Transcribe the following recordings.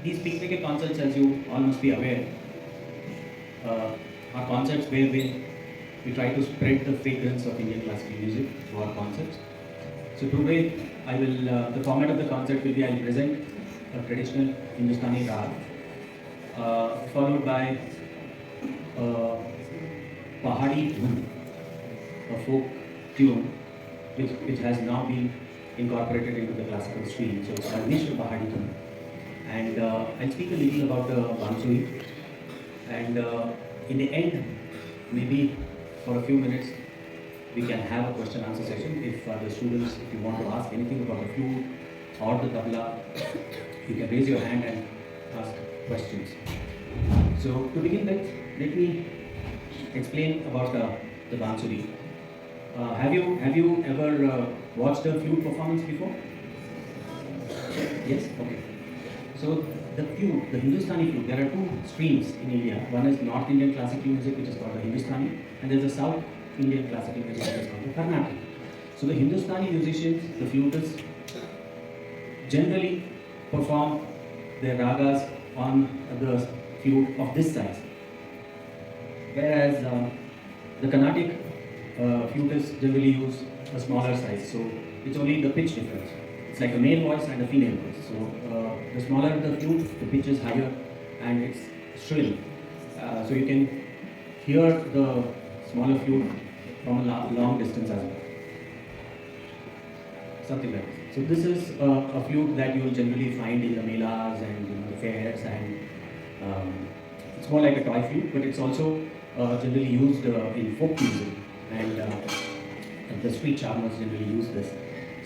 these picnic concerts, as you all must be aware, are concerts where we try to spread the fragrance of Indian classical music through our concerts. So today, the format of the concert will be I will present a traditional Hindustani rag, followed by Pahadi Dhun, a folk tune which has now been incorporated into the classical stream. So it's called Mishra Pahadi Dhun. And I'll speak a little about the Bansuri. And in the end, maybe for a few minutes, we can have a question answer session. If the students, if you want to ask anything about the flute or the tabla, you can raise your hand and ask questions. So to begin with, let me explain about the Bansuri. Have you ever watched a flute performance before? Yes? Okay. So the flute, the Hindustani flute, there are two streams in India. One is North Indian classical music, which is called the Hindustani, and there's a South Indian classical music, which is called the Carnatic. So the Hindustani musicians, the flutists, generally perform their ragas on the flute of this size, whereas the Carnatic flutists generally use a smaller size. So it's only the pitch difference. It's like a male voice and a female voice. So the smaller the flute, the pitch is higher and it's shrill. So you can hear the smaller flute from a long distance as well. Something like this. So this is a flute that you will generally find in the melas and the fairs, and it's more like a toy flute, but it's also generally used in folk music, and the street charmers generally use this.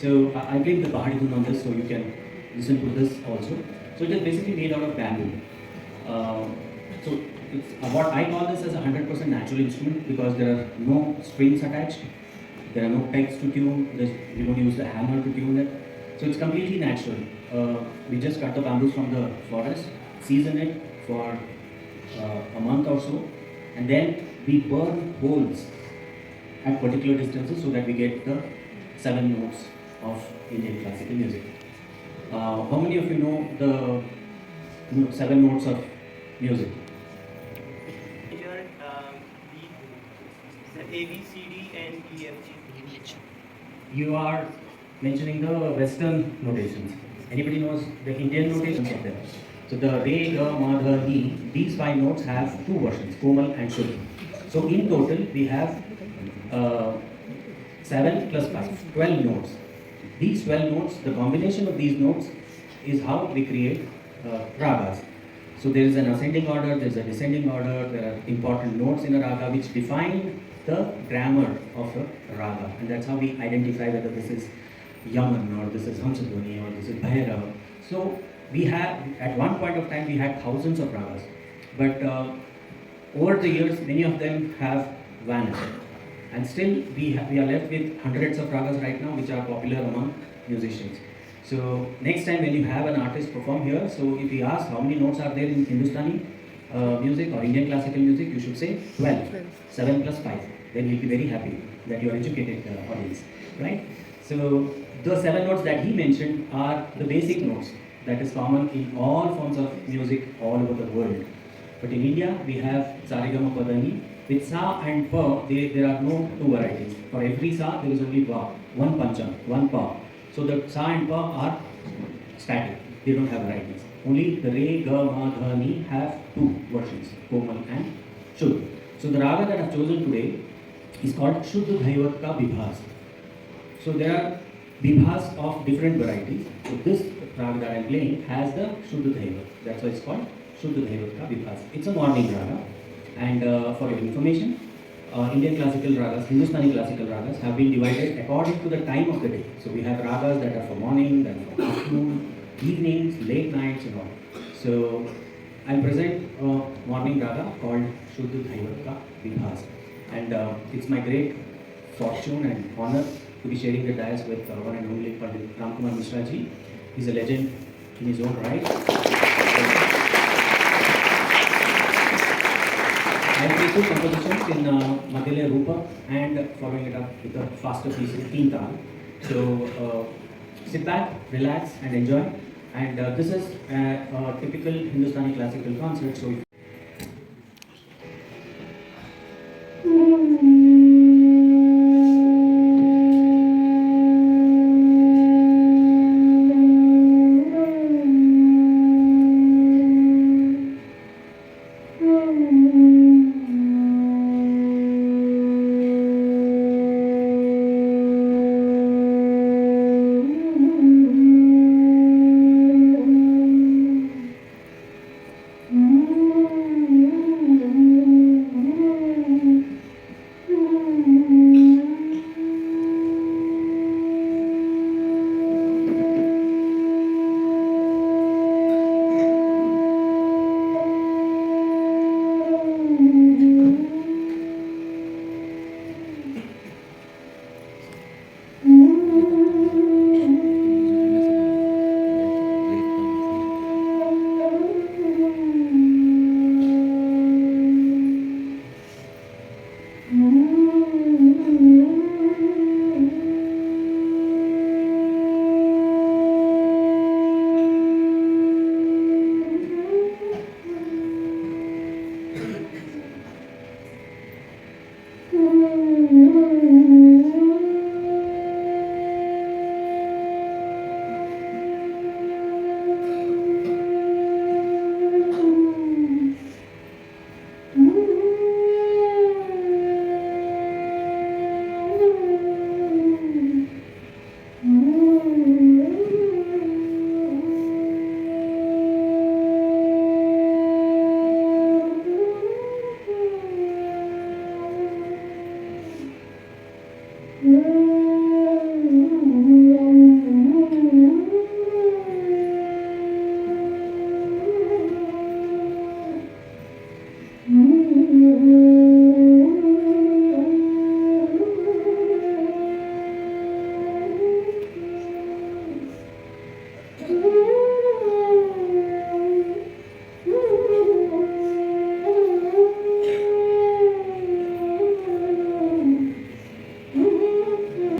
So I played the Pahadi Dhun on this, so you can listen to this also. So it is basically made out of bamboo. So it's what I call this as a 100% natural instrument, because there are no strings attached, there are no pegs to tune, we don't use the hammer to tune it. So it's completely natural. We just cut the bamboos from the forest, season it for a month or so, and then we burn holes at particular distances so that we get the 7 notes of Indian classical music. How many of you know the 7 notes of music? Here, the A, B, C, D, and E, F, G. You are mentioning the Western notations. Anybody knows the Indian notations of them? So the Re, Ga, Ma, Dha, Ni, these 5 notes have 2 versions, Komal and Shuddha. So in total, we have 7 plus 5, 12 notes. These 12 notes, the combination of these notes is how we create ragas. So there is an ascending order, there is a descending order, there are important notes in a raga which define the grammar of a raga. And that's how we identify whether this is Yaman or this is Hamsadhwani or this is Bhairav. So we have, at one point of time, we had thousands of ragas. But over the years, many of them have vanished. And still, we are left with hundreds of ragas right now, which are popular among musicians. So next time when you have an artist perform here, so if he asks how many notes are there in Hindustani music or Indian classical music, you should say 12, 7 plus 5. Then he'll be very happy that you are educated audience, right? So the 7 notes that he mentioned are the basic notes that is common in all forms of music all over the world. But in India, we have Sa Re Ga Ma Pa Dha Ni. With Sa and Pa, there are no 2 varieties. For every Sa, there is only Pa, 1 Pancham, 1 Pa. So the Sa and Pa are static, they don't have varieties. Only the Re, Ga, Ma, Dha, Ni have 2 versions, Komal and Shuddha. So the raga that I have chosen today is called Shuddha Dhaivat Ka Vibhas. So there are vibhas of different varieties. So this raga that I am playing has the Shuddha Dhaivat. That's why it's called Shuddha Dhaivat Ka Vibhas. It's a morning raga. And for your information, Indian classical ragas, Hindustani classical ragas have been divided according to the time of the day. So we have ragas that are for morning, that are for afternoon, evenings, late nights and all. So I'll present a morning raga called Shuddha Dhaivat Ka Vibhas. And it's my great fortune and honor to be sharing the dais with one and only Pandit Kumar Mishra ji. He's a legend in his own right. I play 2 compositions in Madhya Rupa and following it up with a faster piece in Teen Tal. So sit back, relax and enjoy. And this is a typical Hindustani classical concert. So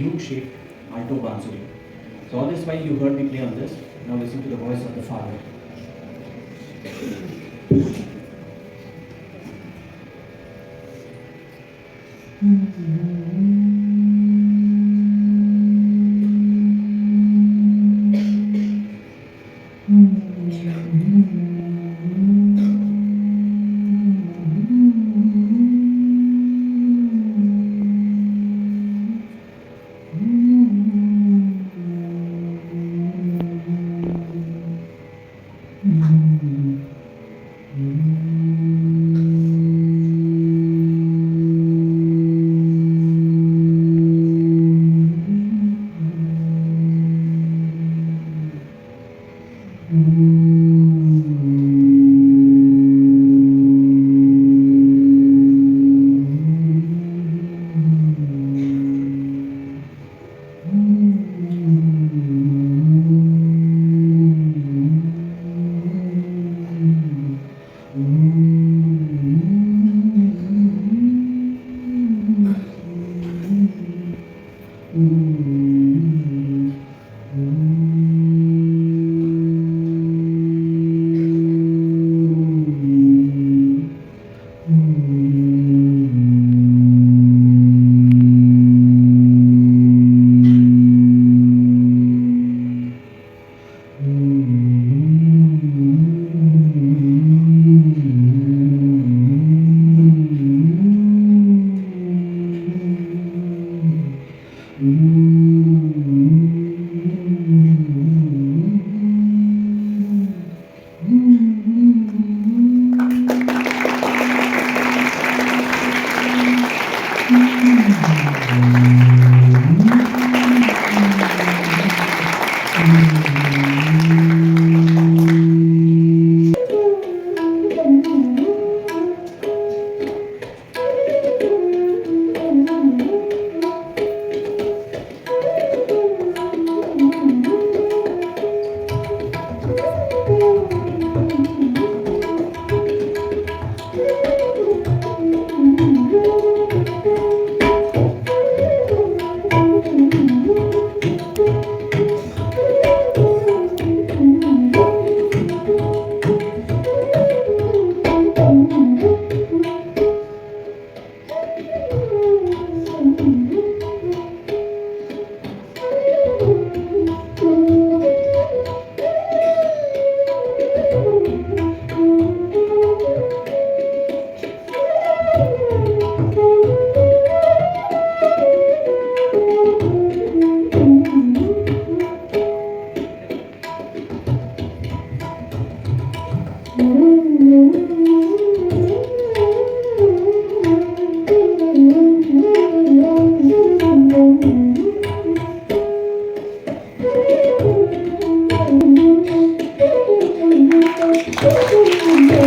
U-shaped alto bansuri. So all this while you heard me play on this. Now listen to the voice of the father. Thank you.